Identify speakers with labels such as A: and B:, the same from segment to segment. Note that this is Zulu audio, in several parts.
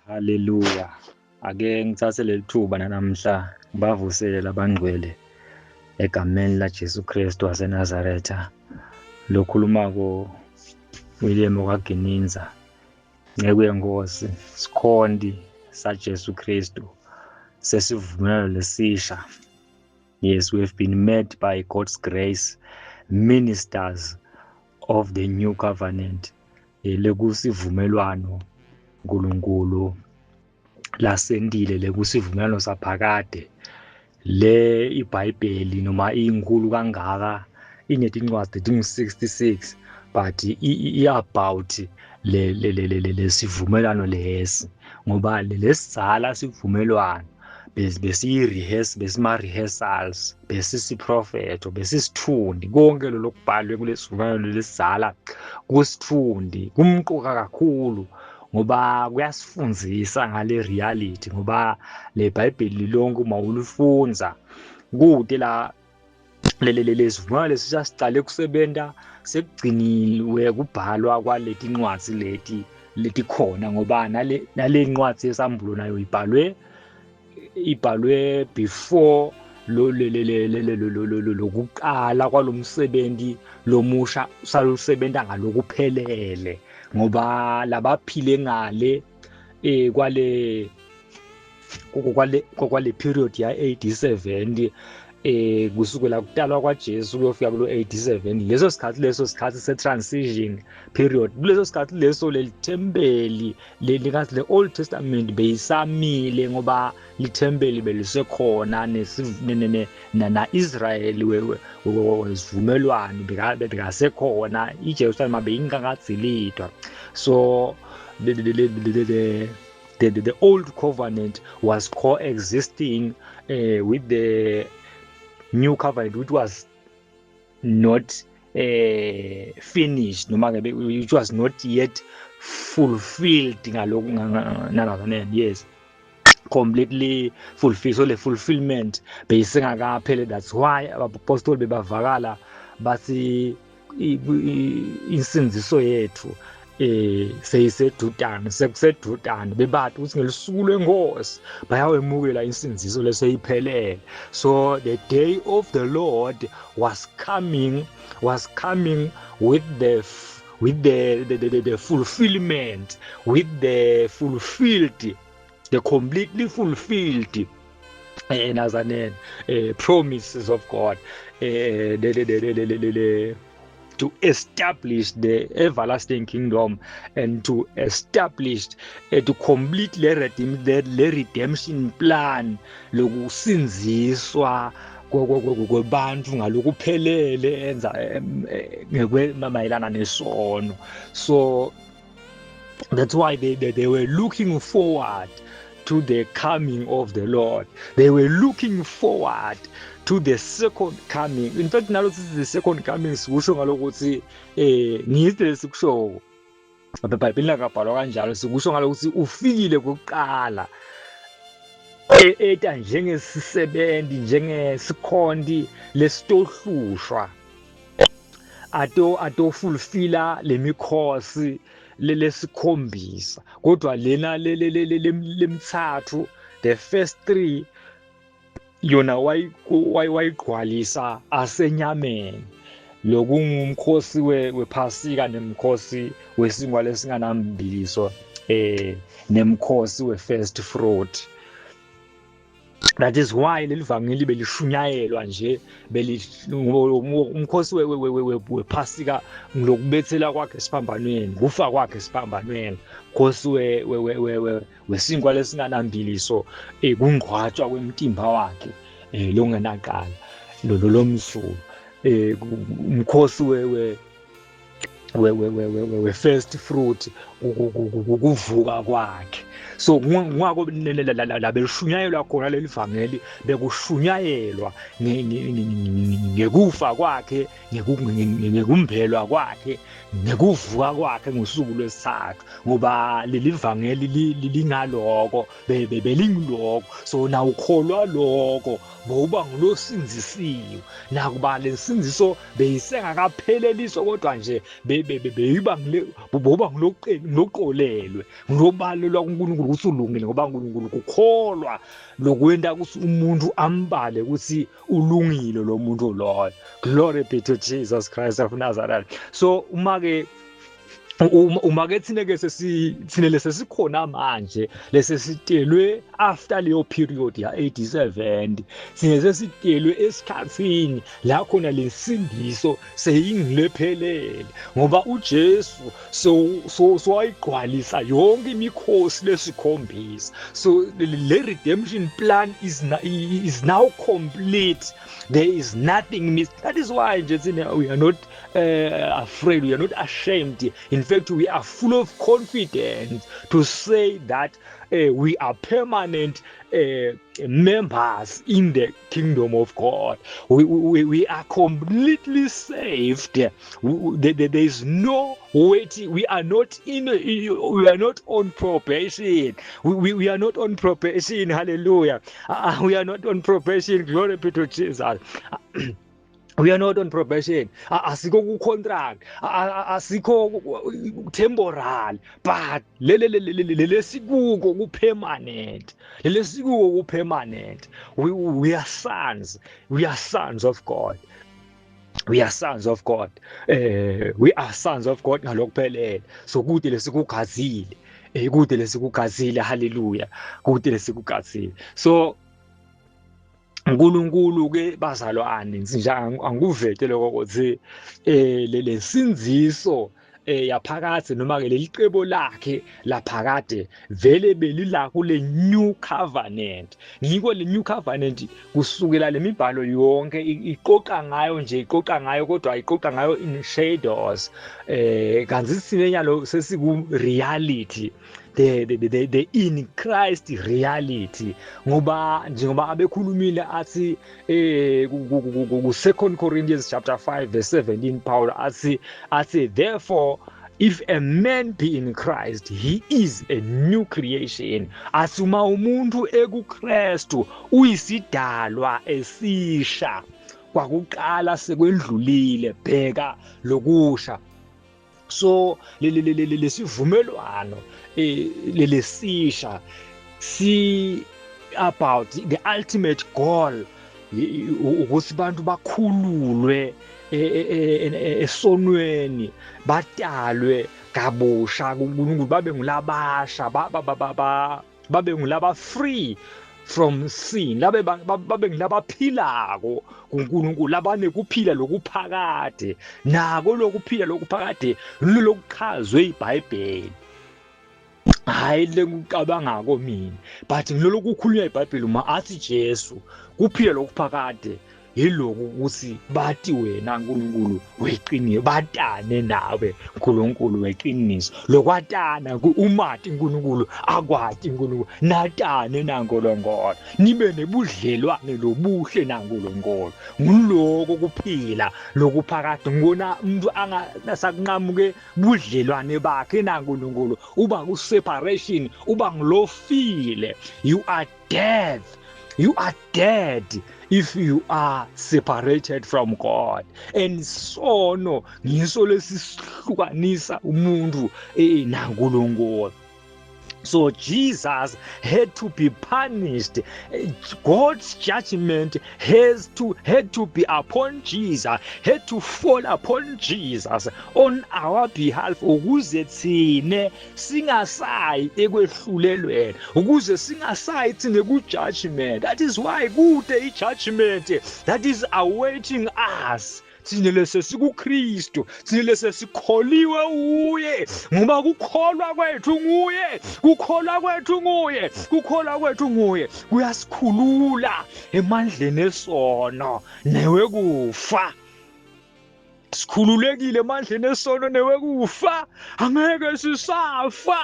A: Haleluya. Ake ngithathe leli thuba namhla ngibavusele labangcwele egameni laJesu Kristu waseNazaretha. Lokhulumako William okaGininza. Nceke yenkosi, sikhondi saJesu Kristu. Sesivumelano lesisha. Yes, we have been made by God's grace ministers of the new covenant. Lekusivumelwano uNkulunkulu lasendile lekusivumelwano saphakade le iBhayibheli noma inkulu kangaka inetincwadi ezingu-66 but i-about lesivumelwano lesi ngoba lesizala sivumelwano besima-rehearsals besisiprofetho besisithundi konke lokubhalwe kulesivumelwano lesizala kusithundi kumqoka kakhulu ngoba kuyasifundzisa ngale reality ngoba le Bhayibheli lonke uma ulifunza kude la lesivumelwano lesisha sicale kusebenta sekugciniwe kubhalwa kwaleti ncwadi leti khona ngoba nale ncwadi yesambulo nayo ibhalwe before lokuqala kwalomsebenzi lomusha salusebenta ngalokuphelele ngoba labaphile ngale kwale period ya AD 70 kusukela kutalwa kwaJesu kuyofika kulo AD 70 leso sikhathi se-transition period kuleso sikhathi leso leli thempeli likazi le-Old Testament beyisamile ngoba lithempeli belisekhona na-Israyeli wesivumelwano bekasekhona iJerusalema beyingakadzilidwa so the old covenant was coexisting with the new covenant which was not finished noma which was not yet fulfilled yes completely fulfilled so le fulfillment beyisengakapheli. That's why abapostoli bebavakala bathi insinziso yethu sekusedudane bebathi ukuthi ngelisuku lwenkosi bayawemukela insinziso leseyiphelele. So the day of the Lord was coming with the fulfillment, with the fulfilled, the completely fulfilled promises of God to establish the everlasting kingdom and to establish to completely the redemption plan lokusinziswa kwabantu ngalokuphelele enza mayelana nesono. So that's why they were looking forward to the coming of the Lord. They were looking forward to the second coming. In fact, now the second coming sikusho ngalokuthi ngizile sikusho eBhayibhelini lakabhalwa kanjalo sikusho ngalokuthi ufikile kokuqala eta njengesisebenzi njengesikhondi lesitohlushwa ato fulfilla lemikhosi lesikhombisa kodwa lena lemthathu the first three yona wayigqwalisa asenyameni lokungumkhosi wephasika nemkhosi wesinkwa lesinganambiliso nemkhosi we-first fruit. That is why leli vangeli belishunyayelwa nje umkhosi wephasika ngilokubethela kwakhe esiphambanweni kufa kwakhe esiphambanweni khosi wesinkwa lesinganambiliso kungqwatshwa kwemtimba wakhe longenaqala lomsulu umkhosi we-first fruit ukuvuka kwakhe. So ngwako labelishunyayelwa khona leli vangeli bekushunyayelwa ngekufa kwakhe ngekumbelwa kwakhe ngekuvuka kwakhe ngosuku lwesithathu ngoba leli vangeli lingaloko belingiloko. So na ukholwa lokho boba ngulosinzisiwe nakuba lesinziso beyisengakapheleliswa kodwa nje beyiba boba ngiloqolelwe ngilobalelwa kuNkulunkulu ukuthi ulungile ngoba uNkulunkulu kukholwa lokwenta ukuthi umuntu ambale ukuthi ulungile lo muntu loyo. Glory be to Jesus Christ of Nazareth. So uma-ke thina-ke thina lesesikhona manje lesesitelwe after leyo period ya-AD 70, thina sesitelwe esikhathini la khona lensindiso seyingilephelele ngoba uJesu sowayigqwalisa yonke imikhosi lesikhombisa. So le redemption plan is now complete. There is nothing missed. That is why we are not afraid, we are not ashamed. In fact, we are full of confidence to say that we are permanent members in the kingdom of God. We are completely saved. There is no waiting. We are not on probation. We are not on probation. Hallelujah. We are not on probation. Glory be to Jesus. We are not on probation. Asiko ku-contract, asiko temporal, but lesikuko ku-permanent. Lesikuko ku-permanent. We are sons. We are sons of God. We are sons of God. We are sons of God ngalokuphelele. So kude lesikugazile. Kude lesikugazile. Hallelujah. Kude lesikugazile. So uNkulunkulu ke bazalwane nje angikuvete lokho ukuthi le sinziso yaphakathi noma ke leliqebo lakhe laphakade vele belila kule new covenant. Ngiko le new covenant kusukela lemibhalo yonke iqoqa ngayo kodwa iqoqa ngayo in shadows. Kanti sinenyalo sesiku reality. The in Christ reality ngoba njengoba abekhulumile athi ku 2 Corinthians chapter 5 verse 17 Paul athi therefore if a man be in Christ he is a new creation. Asuma umuntu ekuKristu uyisidalwa esisha, kwakuqala sekwendlulile, bheka lokusha. So lesivumelwano lesisha si about the ultimate goal ukuthi abantu bakhululwe esonweni, batalwe kabusha kuNkulunkulu, babe ngulabasha, babe ngulaba free from sin, babe ngilabaphilako kuNkulunkulu, labane kuphila lokuphakade. Nako lokuphila lokuphakade lokuchazwe iBhayibheli, hayi lekucabangako mina, but ngiloko kukhulunywa iBhayibheli uma athi Jesu kuphila lokuphakade yiloku ukuthi bathi wena Nkulunkulu weqiniso, batane nawe Nkulunkulu weqiniso. Lokwatana umathi Nkulunkulu akwati Nkulunkulu, natane naNkulunkulu, nibe nebudlelwane lobuhle naNkulunkulu. Nguloko kuphila lokuphakade. Ngibona umuntu angasakunqamuke budlelwane bakhe naNkulunkulu, uba ku-separation, uba ngilofile. You are dead. You are dead if you are separated from God. And sono ngiso lesihlukanisa umuntu naNkulunkulu. So Jesus had to be punished. God's judgment had to be upon Jesus, had to fall upon Jesus on our behalf, ukuze thine singasayi ekwehlulelweni, ukuze singasayi thine ku-judgment. That is why kude i-judgment that is awaiting us. Thina lesesikuKristu, thina lesesikholiwe uye, ngoba kukholwa kwethu nguye, kukholwa kwethu nguye, kukholwa kwethu nguye kuyasikhulula emandleni esono newekufa. Sikhululekile emandleni esono newekufa, angeke sisafa,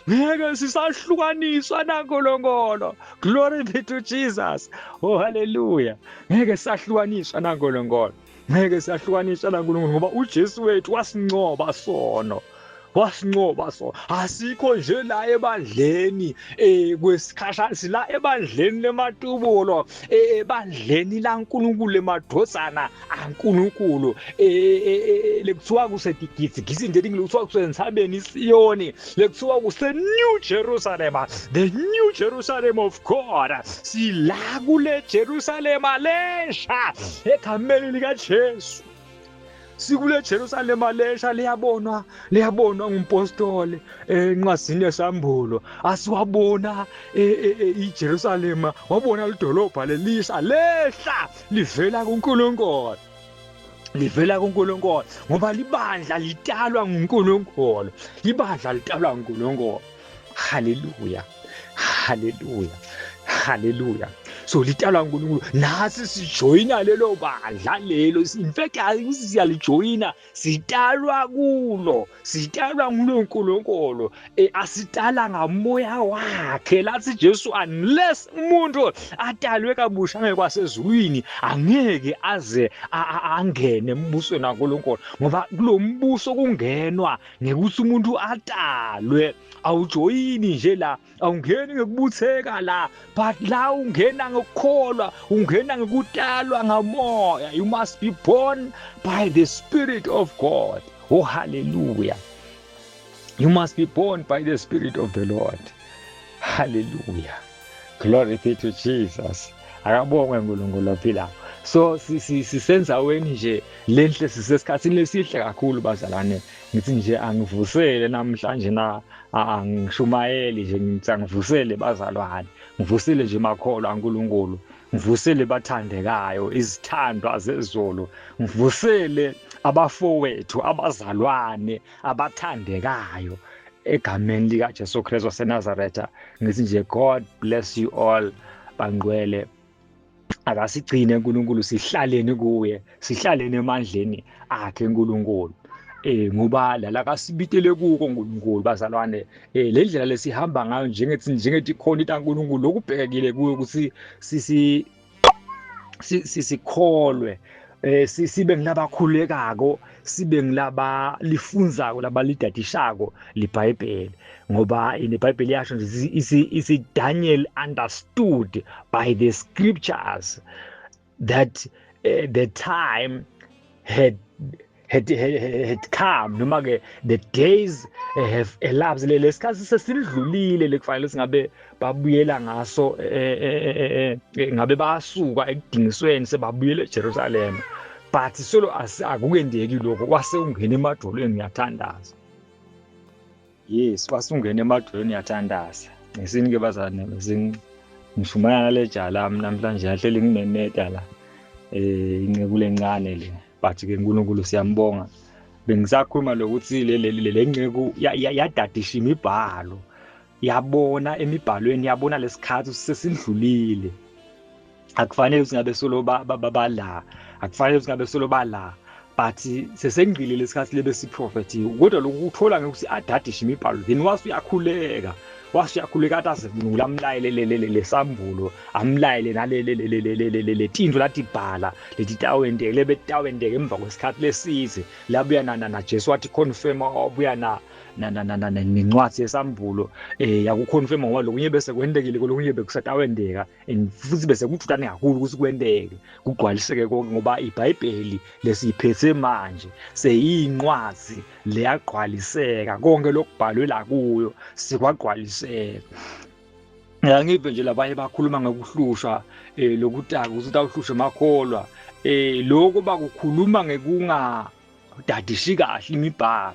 A: ngeke sisahlukaniswa naNkulunkulu. Glory be to Jesus. Oh hallelujah. Ngeke sahlukaniswa naNkulunkulu, ngeke sahlukaniswa naNkulunkulu ngoba uJesu wethu wasinqoba sono. wasinqoba so. Asikho nje la ebandleni kwesikhashana, sila ebandleni lematubulo, ebandleni laNkulunkulu lemadrozana aNkulunkulu, lekuthiwa kusetigidzi nje lekuthiwa kusentabeni iSiyoni, lekuthiwa kuse-New Jerusalem, the New Jerusalem of God. Sila kule Jerusalem lesha egameni likaJesu. Sikule Jerusalem lesha liyabonwa ngumpostoli encwazini yesambulo. Asiwabona iJerusalem, wabona lidolobha lelisha lehla livela kuNkulunkulu. Livela kuNkulunkulu ngoba libandla litalwa nguNkulunkulu. Libandla litalwa nguNkulunkulu. Hallelujah. Hallelujah. Hallelujah. So litalwa nguNkulunkulu, nasi sijoyina lelo bandla lelo. In fact siyalijoyina, sitalwa kulo, sitalwa nguNkulunkulu. Asitala ngamoya wakhe. Lathi Jesu, unless umuntu atalwe kabusha ngekwasezulwini angeke aze angene embusweni kaNkulunkulu, ngoba kulo mbuso kungenwa ngekuthi umuntu atalwe. Awujoyini nje la, awungeni ngekubutheka la, but la ungena ngokukholwa, ungena ngekutalwa ngamoya. You must be born by the Spirit of God. Oh, hallelujah. You must be born by the Spirit of the Lord. Hallelujah. Glory be to Jesus. Akabongwe uNkulunkulu ophilayo. So sisenzaweni nje lenhle, sisesikhathini lesihle kakhulu bazalwane. Ngithi nje angivusele namhlanje angishumayeli nje, ngithi angivusele bazalwane, ngivusele nje makholwa kaNkulunkulu, ngivusele bathandekayo, izithandwa zezolo, ngivusele abafowethu abazalwane abathandekayo egameni likaJesu Kristu waseNazaretha. Ngithi nje God bless you all bangcwele. Akasigcine uNkulunkulu, sihlaleni kuye, sihlaleni emandleni akhe uNkulunkulu. Ngoba la kasibitele kuko uNkulunkulu bazalwane. Le ndlela lesihamba ngayo njengethi khona into kaNkulunkulu lokubhekile kuyo ukuthi sikholwe, sibe ngilabakhulekako, sibe ngilaba lifunzako, labalidadishako liBhayibheli. Ngoba in the Bible yasho nje Daniel understood by the scriptures that the time had come, noma ke the days have elapsed. Lesikhathi sesidlulile lekufanele singabe babuyela ngaso, ngabe basuka ekudingisweni sebabuyela eJerusalem, but solo akukendeki lokho, kwase ungena emadolweni ngiyathandaza. Yes, kwase ungena emadolweni ngiyathandaza. Ngisini ke bazane, ngishumana nale jala namhlanje yahleli ngineneta la, inceku lencane le, but ke uNkulunkulu siyambonga. Bengisakhuluma lokuthi le nceku yadadisha imibhalo, yabona emibhalweni, yabona lesikhathi sesidlulile. Akufanele singabe solo bala, akufanele singabe solo bala, but sesengqile lesikhathi lebe siprofetiwe. Kodwa lokuthola ngokuthi adadisha imibhalo, then wasuyakhuleka athi asivula amlayele lesambulo, amlayele nalele tinto lathi bhala leti tawendeke lebe tawendeke emva kwesikhathi lesize labuya na Jesu wathi confirm, wabuya na nencwadi yesambulo yakuconfirm ngoba lokunye bese kwendekile, lokunye bekusatawendeka, and futhi bese kuthutane kakhulu ukuthi kwendeke kugqwaliseke konke, ngoba iBhayibheli lesiphethe manje seyincwadi leyagqwaliseka, konke lokubhalwe la kuyo sikwagqwaliseka. Ngive nje labanye bakhuluma ngokuhlushwa lokutaka ukuthi awuhlushe makholwa, lokho bakukhuluma ngekungadadishi kahle imibhalo,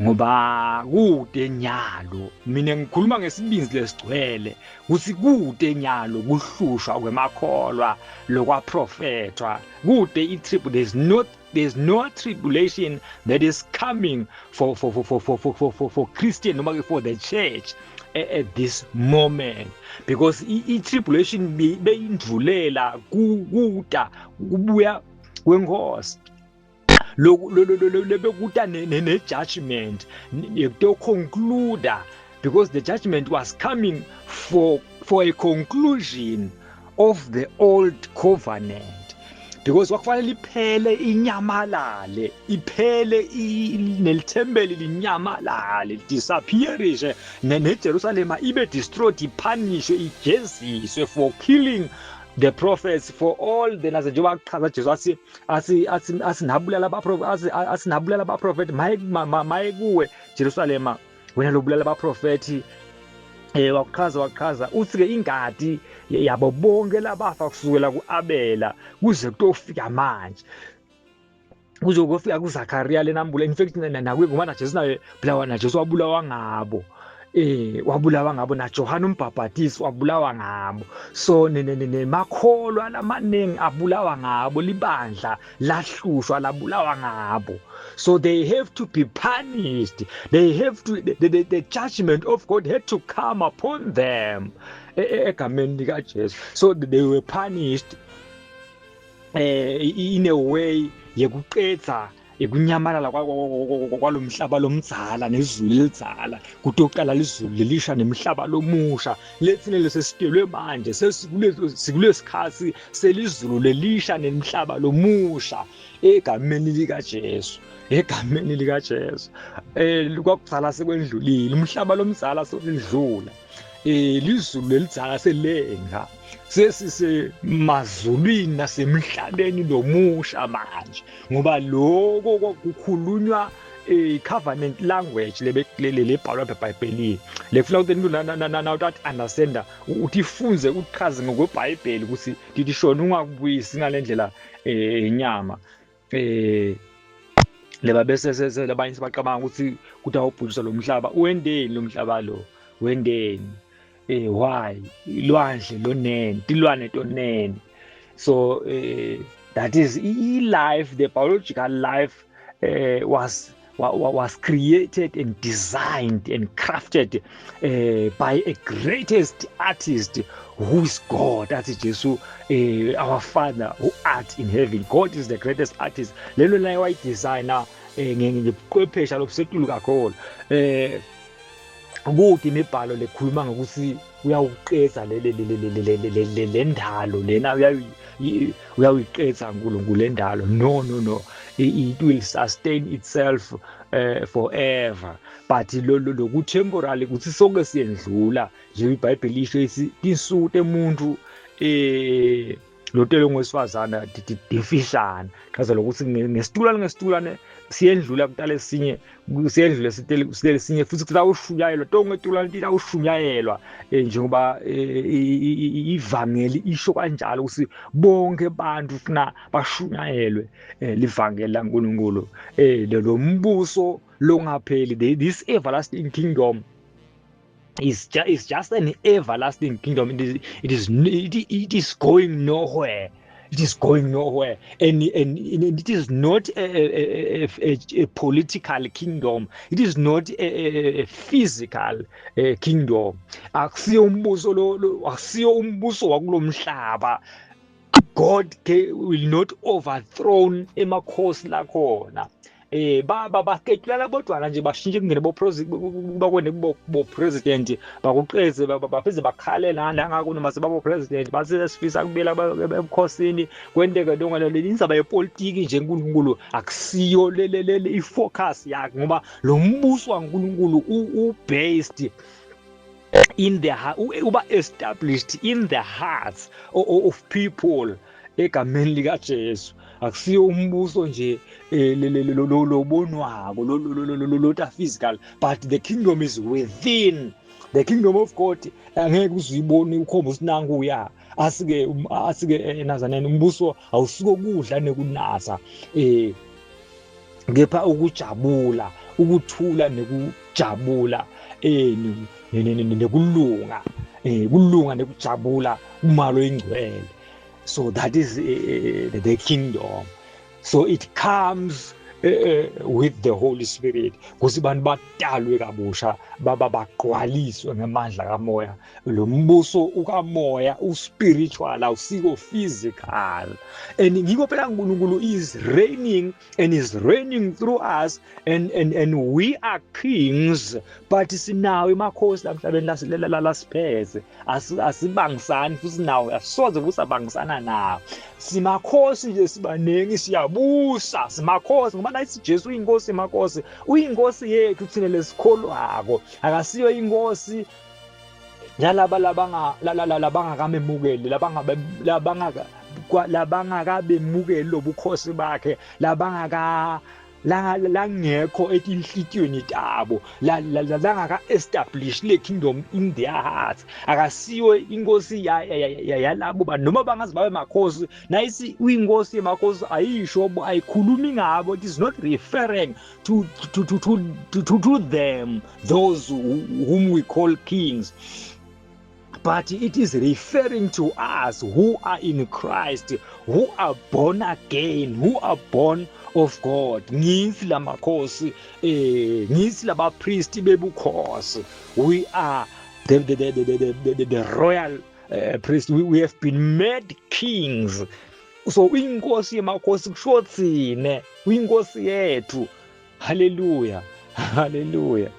A: ngoba kude nyalo. Mina ngikhuluma ngesibinzi lesigcwele ukuthi kude nyalo kuhlushwa kwemakholwa lokwaprofetwa, kude there's no tribulation that is coming for Christian noma for the church at this moment, because i-tribulation beyindvulela kuda kubuya kwenkosi, lebekuta ne-judgment to conclude, because the judgment was coming for a conclusion of the old covenant. because kwakufanele iphele inyamalale, iphele nelithempeli linyamalale, disappearishe, neJerusalem ibe destroyed, iphanishwe, ijeziswe for killing the prophets, for all the nazo njengoba kuchaza Jesu asinabulala abaprofeti maye kuwe Jerusalem wena lobulala abaprofeti. Wakuchaza uthi-ke ingadi yabo bonke labafa kusukela ku-Abela kuze kutofika manje, kuze kufika kuZakhariya lenambula. In fact nakuye ngoba naJesu naye naJesu wabulawa ngabo, wabulawa ngabo, naJohane uMbhaphatisi wabulawa ngabo. So nemakholwa lamaningi abulawa ngabo, libandla lahlushwa labulawa ngabo. So they have to be punished. They have to, the judgment of God had to come upon them. So they were punished in a way yekuqedza ikunyamalala kwalomhlaba lomdzala nezulu elidzala, kutoqala izulu lelisha nemhlaba lomusha. Lethine lesesikelwe manje sekulesikhathi selizulu lelisha nemhlaba lomusha egameni likaJesu, egameni likaJesu. Kwakudzala sekwendlulile, umhlaba lomdzala selidlula, lizulu lelidzala selenga, sesisemazulwini nasemhlabeni lomusha manje, ngoba lokho kukhulunywa covenant language lebhalwa eBhayibhelini. Lekufuna ukuthi umuntu understanda ukuthi ifunze ukuchaza ngokweBhayibheli ukuthi lithi shona ungakubuyisi ngalendlela inyama leba bese labanye sebaqabanga ukuthi awubhujiswa lo mhlaba. Wendeni lo mhlaba lo, wendeni? Why? Ilwandle lonene, tilwane tonene. So that is life, the biological life was created and designed and crafted by a greatest artist who is God. That is Jesus, our Father who art in heaven. God is the greatest artist. Lelo naye wayidesigner ngebuchwepheshe lobusetulu kakhulu. Ukuthi imibhalo lekhuluma ngokuthi uyawuqedza le ndalo lena, uyawiqedza uNkulunkulu le ndalo. No, it will sustain itself forever. But loku temporary ukuthi sonke siyendlula nje. iBhayibheli isho insuku emuntu lotelo ngwesifazana difishana, chaza lokuthi ngesitulane siyendlula kutala esinye, siyendlula sitele esinye futhi kutawushunyayelwa tonke etulane titawushunyayelwa, njengoba ivangeli isho kanjalo ukuthi bonke abantu funa bashunyayelwe livangeli laNkulunkulu. Lo mbuso longapheli, this everlasting kingdom is just an everlasting kingdom. It is going nowhere. It is going nowhere, and it is not a political kingdom. It is not a physical kingdom. Akusiyo umbuso wakulo mhlaba. God will not overthrow emakhosi lakhona. Baketulana bodwana nje bashintshe kungene bakwene bo president bakuqeze bafeze bakhalela ngako noma sebabo president base sifisa kubela ebukhosini kwenteke lonke le indaba yepolitiki nje. uNkulunkulu akusiyo le ifocus yakhe, ngoba lo mbuso waNkulunkulu u-based in the uba established in the hearts of people egameni likaJesu. Akusiyo umbuso nje lobonwako lota physical, but the kingdom is within. The kingdom of God angeke uzuyibone ukhomba usinangu uya asike nazanene. Umbuso awusuko kudla nekunasa, ngepha ukujabula, ukuthula nekujabula, nekulunga, kulunga nekujabula umalo ingcwele. So that is the kingdom. So it comes with the Holy Spirit kuze abantu badalwe kabusha bagqwaliswe ngamandla kamoya lo mbuso ukamoya uspiritual awusiko physical and ngikho phela uNkulunkulu is reigning and is reigning through us and we are kings but sinawo emakhosi lamhlabeni lasiphethe asibangisani futhi nawo asoze kusabangisana nawo simakhosi nje sibanengi siyabusa simakhosi ngoba nathi Jesu uyinkosi emakhosi uyinkosi yethu thina lesikholwako akasiyo inkosi njalaba labangakamemukeli labangakabemukeli lobukhosi bakhe langekho etinhlitiyweni tabo langaka establish le kingdom in their hearts akasiwe inkosi yalabo bantu noma bangazi babe makhosi nayisi uyinkosi yemakhosi ayisho ayikhulumi ngabo. It is not referring to them, those whom we call kings, but it is referring to us who are in Christ, who are born again, who are born of God. Ngithi lamakhosi ngithi labapriesti bebukhosi. We are the royal priest. We have been made kings. So uyinkosi yemakhosi kusho thine uyinkosi yethu. Hallelujah, hallelujah.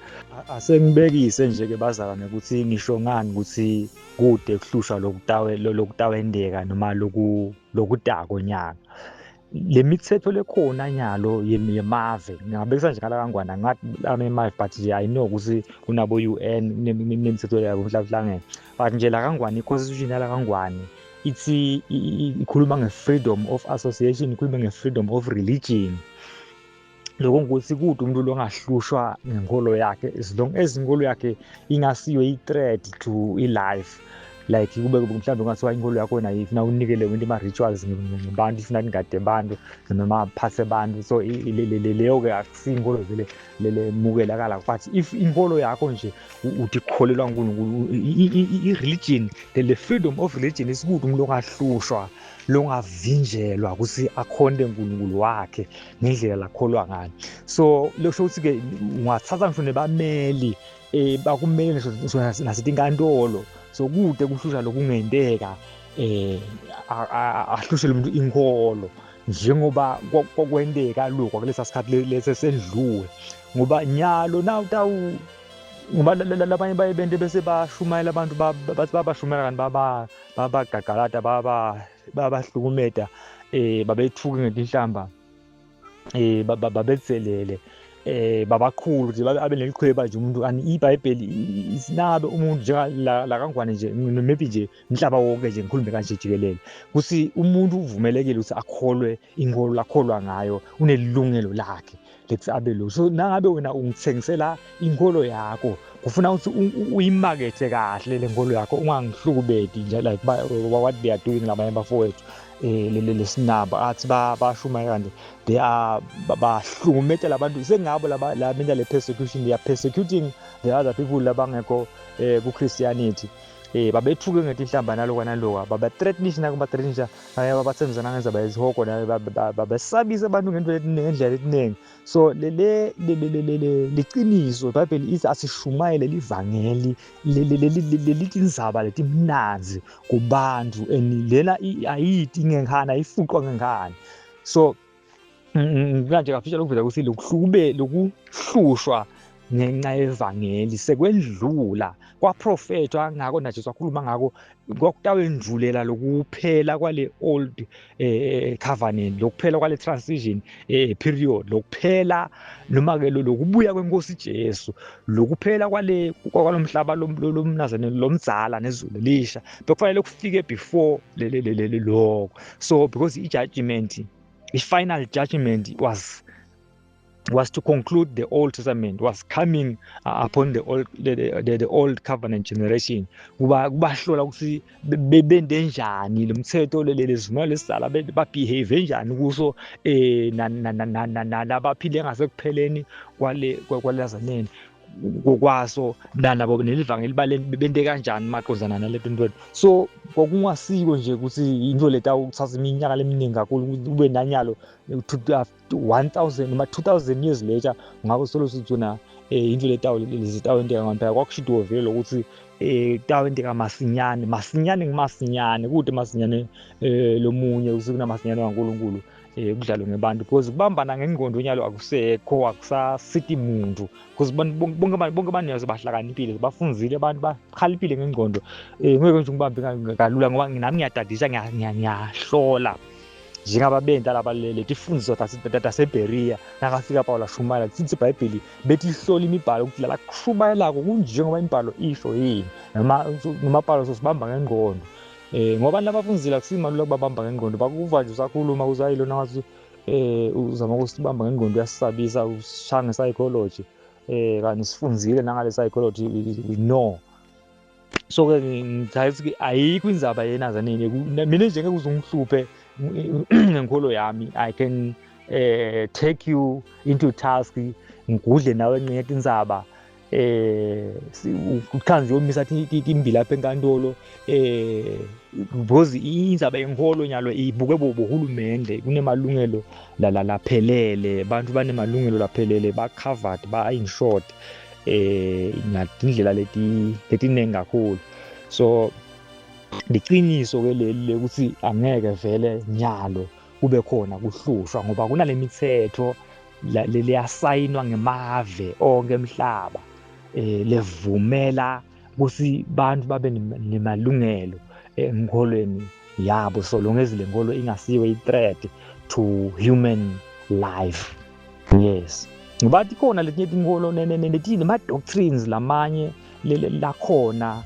A: Asengibekise nje ke bazalwane ukuthi ngisho ngani ukuthi kude kuhlusha lokutawendeka noma lokudako nyaka. Le mithetho lekhona nyalo yemave ngabekisa nje ngala kangwana ngathi amemave but nje I know ukuthi kunabo UN nemithetho yabo mhlahlangene but nje la kangwana iconstitution la kangwane ithi ikhuluma nge-freedom of association, ikhuluma nge-freedom of religion. Lokho ukuthi kude umuntu longahlushwa ngenkolo yakhe as long as inkolo yakhe ingasiyo i-threat to i-life, like kube mhlawumbe ungathiwa inkolo yakho wena ifuna unikele into ama-rituals ngabantu, ifuna ingade abantu noma aphathe abantu, so leyo-ke akusiyo inkolo vele lemukelakala. But if inkolo yakho nje uthi kukholelwa kuNkulunkulu, i-religion, the freedom of religion isikude umuntu ongahlushwa longavinjelwa ukuthi akhonde uNkulunkulu wakhe ngendlela lakholwa ngayo. So lokho ukuthi-ke ungathatha ngisho nebameli bakumele nasetinkantolo, so kude kuhlusha lokungenteka ahlushele umuntu inkolo njengoba kwenteka lokho kulesa sikhathi lesesendluwe, ngoba nyalo nawutawu ngoba labanye bayebente bese bashumayela abantu bathi babashumela kanti babagagalada babahlukumeda babethuke ngetinhlamba babetselele babakhulu nje abe nelichweba nje umuntu ani iBhayibheli isinabe umuntu njengala kangwane nje maybe nje umhlaba wonke nje ngikhulume kanje jikelele kuthi umuntu uvumelekile ukuthi akholwe inkolo lakholwa ngayo, unelungelo lakhe lethi abe lo. So nangabe wena ungithengisela inkolo yakho kufuna ukuthi uyimakethe kahle le nkolo yakho, ungangihlukubedi nje like what they are doing labanye bafowethu lesinaba athi bashuma kanti they are bahlukumeza labantu sengabo la mina le persecution, they are persecuting the other people labangekho ku Christianity. Babethuke ngetinhlamba nalokho nalokho babathreatenish nakubathreatenisha babathenzana ngenza bayizihoko babesabisa abantu ngendlela eningi. So liciniso iBhayibheli ithi asishumayele livangeli lelithi indzaba letimnanzi kubantu and lela ayithi ngenkani ayifuqwa ngenkani. So kanje kafisha lokuvela ukuthi lokuhlushwa ngenxa yevangeli sekwendlula kwaprofethwa ngako naJesu wakhuluma ngako kwakutawendlulela lokuphela kwale old covenant, lokuphela kwale transition period, lokuphela noma ke lokubuya kwenkosi Jesu, lokuphela kwalomhlaba lomnazane lomdzala nezulu elisha bekufanele kufike before lokho. So because the final judgment was to conclude the Old Testament, was coming upon the old covenant generation. Kubahlola ukuthi bebende njani lo mthetho lezimali lesizala babehave njani kuso nabaphile ngasekupheleni kwalezaneni. kokwaso nabo nelivangeli bente kanjani maqondana nalento nto. So kwakungasiko nje ukuthi into leta ukuthatha iminyaka leminingi kakhulu ukuthi ube nanyalo 1000 noma 2000 years later ngabe solo sithuna into leta lezitawu enteka ngempela kwakushido vele ukuthi tawu enteka masinyane kude masinyane lomunye usekunamasinyane kaNkulunkulu kudlalwe ngebantu because kubambana ngengqondo nyalo akusekho akusasithi muntu because bonke abantu bahlakaniphile bafunzile abantu bakhaliphile ngengqondo ngeke nje ngibambe kalula ngoba nami ngiyadadisa ngiyahlola njengababenta labalele tifundiso taseBeria nakafika Paul ashumayela sithi iBhayibheli betihlola imibhalo ukuthi la kushumayelako kunjengoba imibhalo isho yini noma Paul sosibamba ngengqondo ngoba labafunzile akusimalula kubabamba ngengqondo bakuva nje usakhuluma uzayilona ngathi uzama ukusibamba ngengqondo uyasisabisa ushanga psychology kanti sifunzile nangale psychology we know. So ke ngithi ayikho indzaba yenazaneni mina nje ngeke uzungihluphe ngenkolo yami I can take you into task ngigudle nawe nqiyeka indzaba ukhanze yomisa imbili lapha enkantolo because indzaba yenkolo nyalo ibuke bohulumende kunemalungelo laphelele abantu banemalungelo laphelele ba covered ba in short ngadindlela letinengi kakhulu. So liqiniso ke leli ukuthi angeke vele nyalo kube khona kuhlushwa ngoba kunale mithetho leyasayinwa ngemave onke emhlaba levumela ukuthi bantu babe nemalungelo engkolweni yabo so long as le nkolo ingasiwe i-threat to human life. Yes, ngoba ikhona letinye inkolo nema-doctrines lamanye lakhona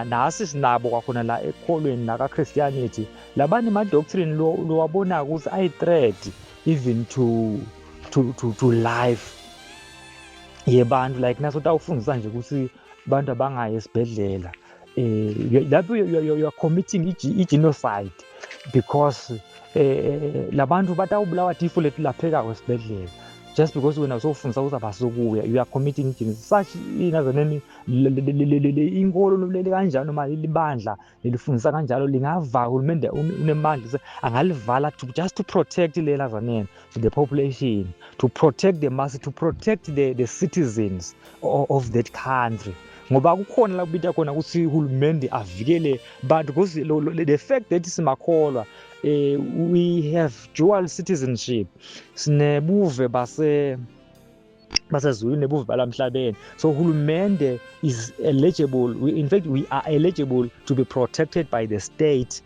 A: nasi sinabo kwakhona la ekholweni la ka-Christianity labanye ama-doctrine lowabona ukuthi ayi-threat even to life yebantu like naso tawufundisa nje ukuthi abantu abangayi esibhedlela lapho you are committing i-genocide because labantu batawubulawa tifo letilaphekako esibhedlela just because wena usofundisa ukuthi abasukuya you are committing genocide. Such inazaneni inkolo leli kanjalo noma libandla lelifundisa kanjalo lingavala uhulumende unemandla angalivala just to protect lelazaneni the population, to protect the masses, to protect the citizens of that country. Ngoba kukhona la kubita khona ukuthi uhulumende avikele bantu because the fact that simakholwa we have dual citizenship sinebuve basezulwini nebuve balamhlabeni so uhulumende is eligible in fact we are eligible to be protected by the state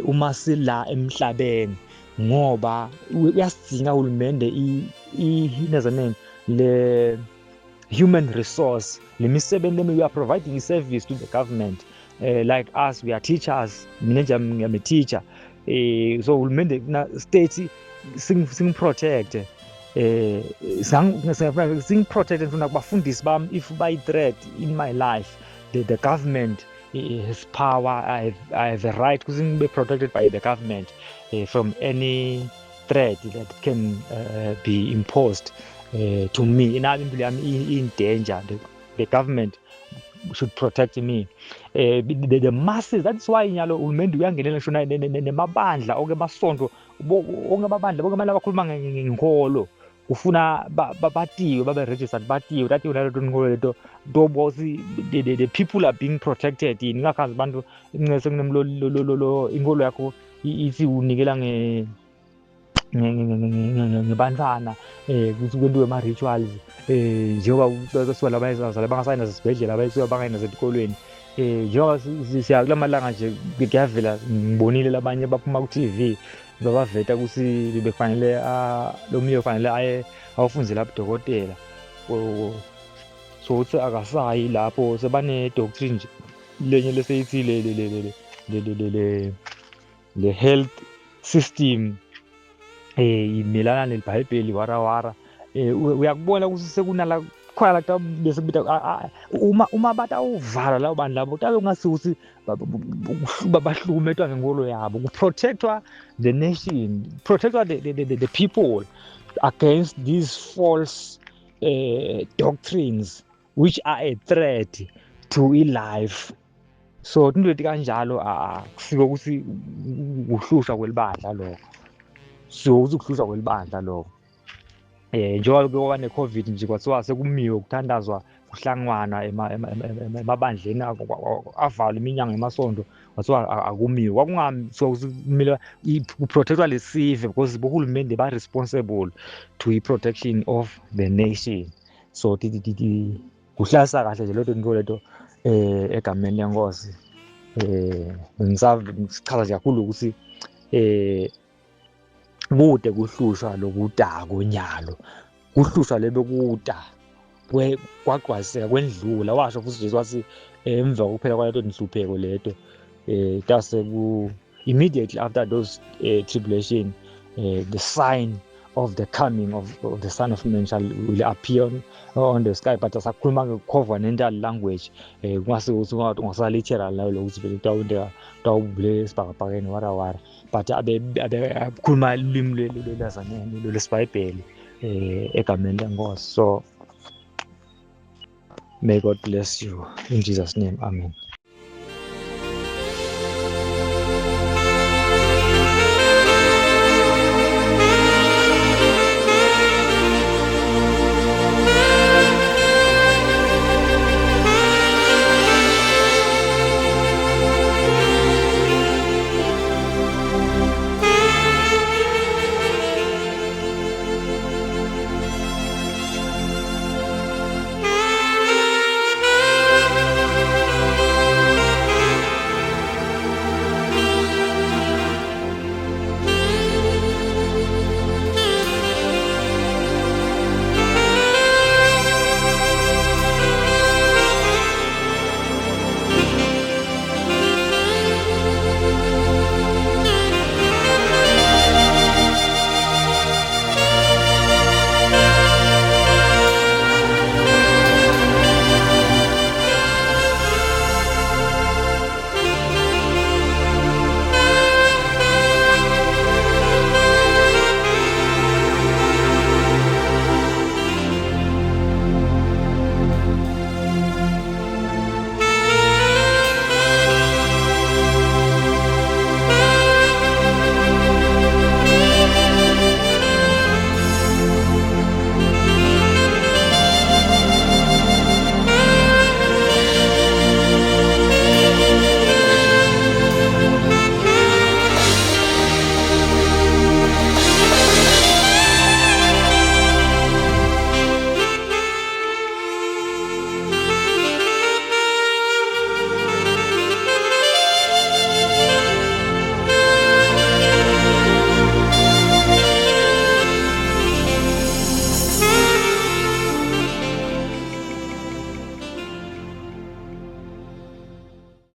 A: uma sila emhlabeni ngoba uyasidinga uhulumende inazaneni le human resource lemisebenzi we are providing a service to the government like us we are teachers mina nje I'm a teacher so uhulumende na state sing protect sing protect mfuna kubafundisi bami if by threat in my life the government has power I have a right to be protected by the government from any threat that can be imposed to me in danger. The government should protect me. The masses, that's why nyalo uhulumende uyangenela shona nemabandla onke masonto onke amabandla bonke abantu abakhuluma ngenkolo ufuna batiwe babe registered batiwe that unaleto nkolo leto dobosi the people are being protected ingakhazi abantu incese kunemlo inkolo yakho ithi unikela ngebantwana ukuthi kwenziwe ama-rituals njengoba suka labayezazala bangasayina zesibhedlela abayisuka bangayina zetikolweni njengoba siya kula malanga nje kuyavela ngibonile labanye baphuma ku-TV babaveta ukuthi bekufanele lo mnye kufanele aye awufunzela ubudokotela so uthi akasayi lapho sebane-doctrine nje lenye leseyithi le health system imelana neBhayibheli warawara uyakubona ukuthi sekunala khona la bese kubita uma batawuvala labo bantu labo tabe ngasuthi bahlukumetwa ngenkolo yabo kuprotectwa the nation, protectwa the people against these false doctrines which are a threat to life. So into leti kanjalo kusike ukuthi ukuhlushwa kwelibandla lokho, so ukuhlushwa kwelibandla lokho. Njengoba kwaba ne-COVID nje kwathiwa sekumiwe ukuthandazwa kuhlanganwa emabandleni avalwa iminyango emasonto, kwathiwa akumiwe. Kwakungami so kumele kuprotect-wa lesive because bohulumende ba-responsible to i-protection of the nation. So kuhlalisa kahle nje leto leto egameni lenkosi. Ngichaza nje kakhulu ukuthi kude kuhlushwa lokudako nyalo, kuhlushwa lebekuda kwagqwaziseka kwendlula. Washo futhi Jesu wathi emva kokuphela kwaleto nhlupheko leto immediately after those tribulation, the sign of the coming of the Son of Man will appear on the sky. But asakhuluma nge-covenantal language, kungase ukuthi ungasalitera layo lokuthi vele utawubule esibhakabhakeni warawara, but abekhuluma ulimi lwesibhayibheli egameni lenkosi. So may God bless you in Jesus' name, amen.